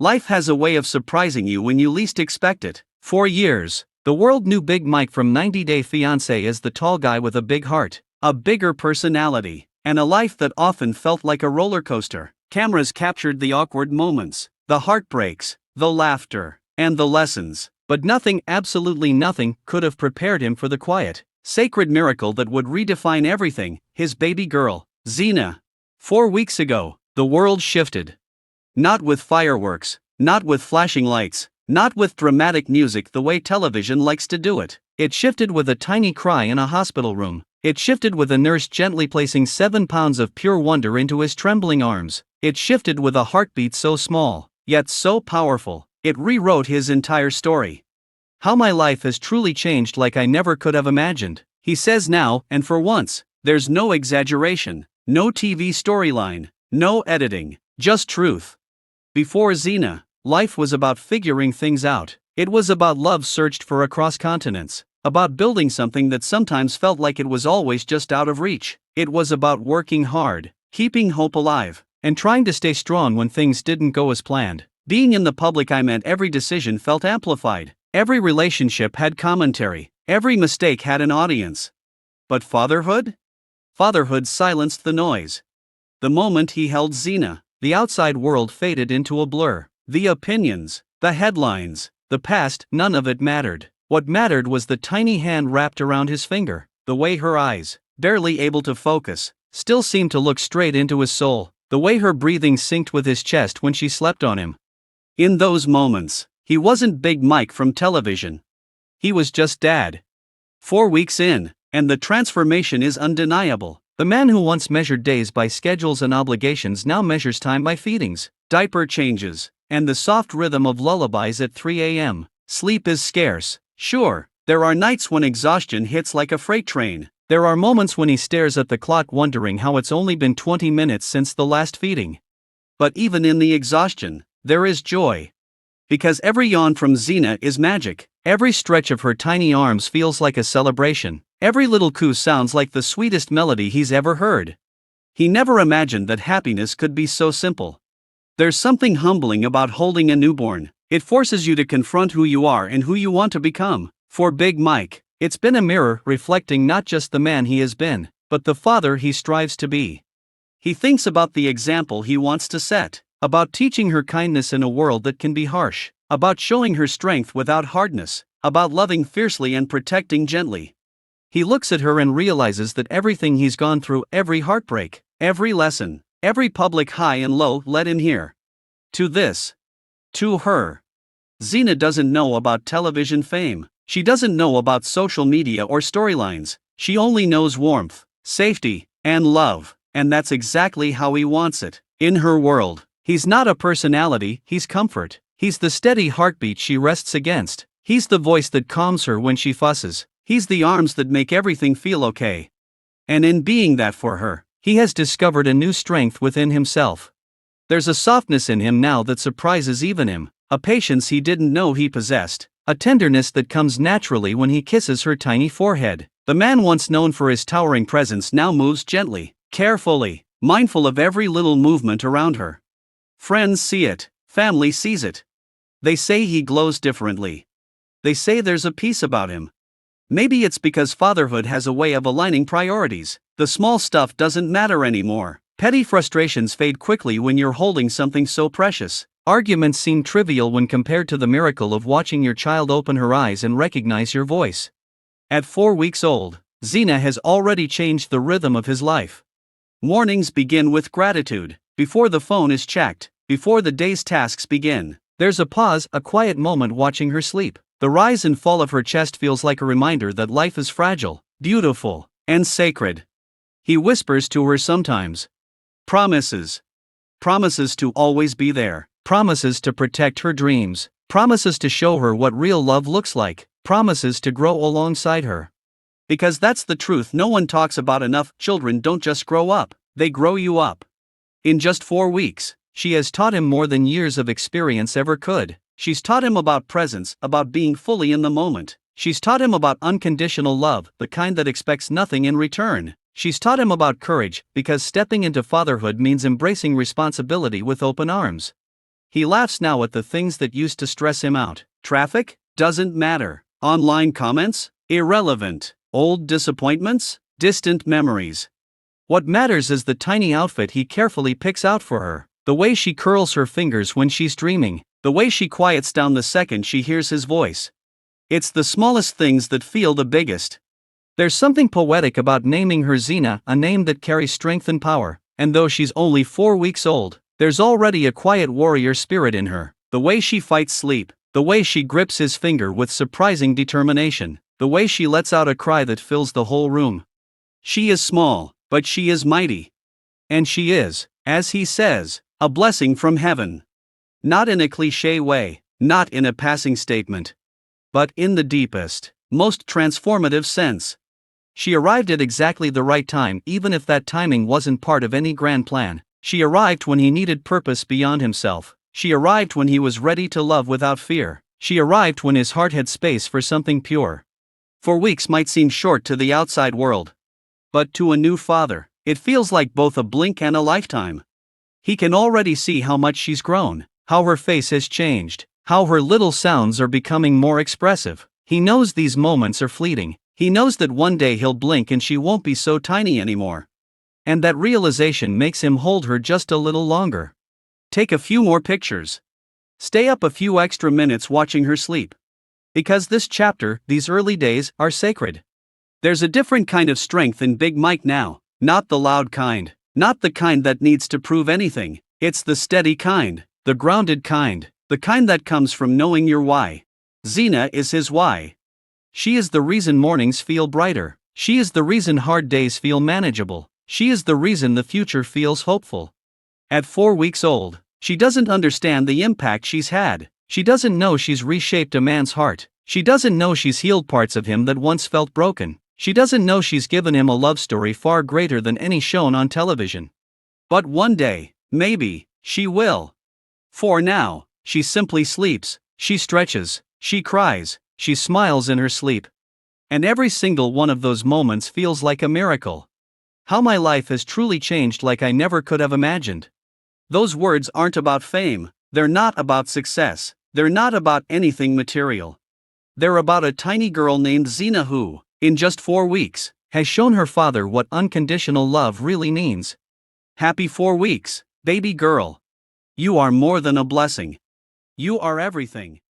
Life has a way of surprising you when you least expect it. For years, the world knew Big Mike from 90 Day Fiancé as the tall guy with a big heart, a bigger personality, and a life that often felt like a roller coaster. Cameras captured the awkward moments, the heartbreaks, the laughter, and the lessons, but nothing, absolutely nothing, could have prepared him for the quiet, sacred miracle that would redefine everything: his baby girl, Xena. 4 weeks ago, the world shifted. Not with fireworks, not with flashing lights, not with dramatic music the way television likes to do it. It shifted with a tiny cry in a hospital room. It shifted with a nurse gently placing 7 pounds of pure wonder into his trembling arms. It shifted with a heartbeat so small, yet so powerful, it rewrote his entire story. How my life has truly changed like I never could have imagined, he says now, and for once, there's no exaggeration, no TV storyline, no editing, just truth. Before Xena, life was about figuring things out. It was about love searched for across continents, about building something that sometimes felt like it was always just out of reach. It was about working hard, keeping hope alive, and trying to stay strong when things didn't go as planned. Being in the public eye meant every decision felt amplified, every relationship had commentary, every mistake had an audience. But fatherhood? Fatherhood silenced the noise. The moment he held Xena, the outside world faded into a blur. The opinions, the headlines, the past, none of it mattered. What mattered was the tiny hand wrapped around his finger, the way her eyes, barely able to focus, still seemed to look straight into his soul, the way her breathing synced with his chest when she slept on him. In those moments, he wasn't Big Mike from television. He was just Dad. 4 weeks in, and the transformation is undeniable. The man who once measured days by schedules and obligations now measures time by feedings, diaper changes, and the soft rhythm of lullabies at 3 a.m. Sleep is scarce. Sure, there are nights when exhaustion hits like a freight train. There are moments when he stares at the clock wondering how it's only been 20 minutes since the last feeding. But even in the exhaustion, there is joy. Because every yawn from Xena is magic. Every stretch of her tiny arms feels like a celebration. Every little coo sounds like the sweetest melody he's ever heard. He never imagined that happiness could be so simple. There's something humbling about holding a newborn. It forces you to confront who you are and who you want to become. For Big Mike, it's been a mirror reflecting not just the man he has been, but the father he strives to be. He thinks about the example he wants to set, about teaching her kindness in a world that can be harsh, about showing her strength without hardness, about loving fiercely and protecting gently. He looks at her and realizes that everything he's gone through, every heartbreak, every lesson, every public high and low led him here. To this. To her. Xena doesn't know about television fame. She doesn't know about social media or storylines. She only knows warmth, safety, and love, and that's exactly how he wants it. In her world, he's not a personality, he's comfort. He's the steady heartbeat she rests against. He's the voice that calms her when she fusses. He's the arms that make everything feel okay. And in being that for her, he has discovered a new strength within himself. There's a softness in him now that surprises even him, a patience he didn't know he possessed, a tenderness that comes naturally when he kisses her tiny forehead. The man once known for his towering presence now moves gently, carefully, mindful of every little movement around her. Friends see it, family sees it. They say he glows differently. They say there's a peace about him. Maybe it's because fatherhood has a way of aligning priorities. The small stuff doesn't matter anymore. Petty frustrations fade quickly when you're holding something so precious. Arguments seem trivial when compared to the miracle of watching your child open her eyes and recognize your voice. At 4 weeks old, Xena has already changed the rhythm of his life. Mornings begin with gratitude. Before the phone is checked, before the day's tasks begin, there's a pause, a quiet moment watching her sleep. The rise and fall of her chest feels like a reminder that life is fragile, beautiful, and sacred. He whispers to her sometimes. Promises. Promises to always be there. Promises to protect her dreams. Promises to show her what real love looks like. Promises to grow alongside her. Because that's the truth no one talks about enough. Children don't just grow up, they grow you up. In just 4 weeks, she has taught him more than years of experience ever could. She's taught him about presence, about being fully in the moment. She's taught him about unconditional love, the kind that expects nothing in return. She's taught him about courage, because stepping into fatherhood means embracing responsibility with open arms. He laughs now at the things that used to stress him out. Traffic? Doesn't matter. Online comments? Irrelevant. Old disappointments? Distant memories. What matters is the tiny outfit he carefully picks out for her, the way she curls her fingers when she's dreaming, the way she quiets down the second she hears his voice. It's the smallest things that feel the biggest. There's something poetic about naming her Xena, a name that carries strength and power, and though she's only 4 weeks old, there's already a quiet warrior spirit in her. The way she fights sleep, the way she grips his finger with surprising determination, the way she lets out a cry that fills the whole room. She is small, but she is mighty. And she is, as he says, a blessing from heaven. Not in a cliché way, not in a passing statement, but in the deepest, most transformative sense. She arrived at exactly the right time, even if that timing wasn't part of any grand plan. She arrived when he needed purpose beyond himself. She arrived when he was ready to love without fear. She arrived when his heart had space for something pure. 4 weeks might seem short to the outside world, but to a new father, it feels like both a blink and a lifetime. He can already see how much she's grown, how her face has changed, how her little sounds are becoming more expressive. He knows these moments are fleeting. He knows that one day he'll blink and she won't be so tiny anymore. And that realization makes him hold her just a little longer. Take a few more pictures. Stay up a few extra minutes watching her sleep. Because this chapter, these early days, are sacred. There's a different kind of strength in Big Mike now, not the loud kind, not the kind that needs to prove anything. It's the steady kind, the grounded kind, the kind that comes from knowing your why. Xena is his why. She is the reason mornings feel brighter. She is the reason hard days feel manageable. She is the reason the future feels hopeful. At 4 weeks old, she doesn't understand the impact she's had. She doesn't know she's reshaped a man's heart. She doesn't know she's healed parts of him that once felt broken. She doesn't know she's given him a love story far greater than any shown on television. But one day, maybe, she will. For now, she simply sleeps, she stretches, she cries, she smiles in her sleep. And every single one of those moments feels like a miracle. How my life has truly changed like I never could have imagined. Those words aren't about fame, they're not about success, they're not about anything material. They're about a tiny girl named Xena who, in just 4 weeks, has shown her father what unconditional love really means. Happy 4 weeks, baby girl. You are more than a blessing. You are everything.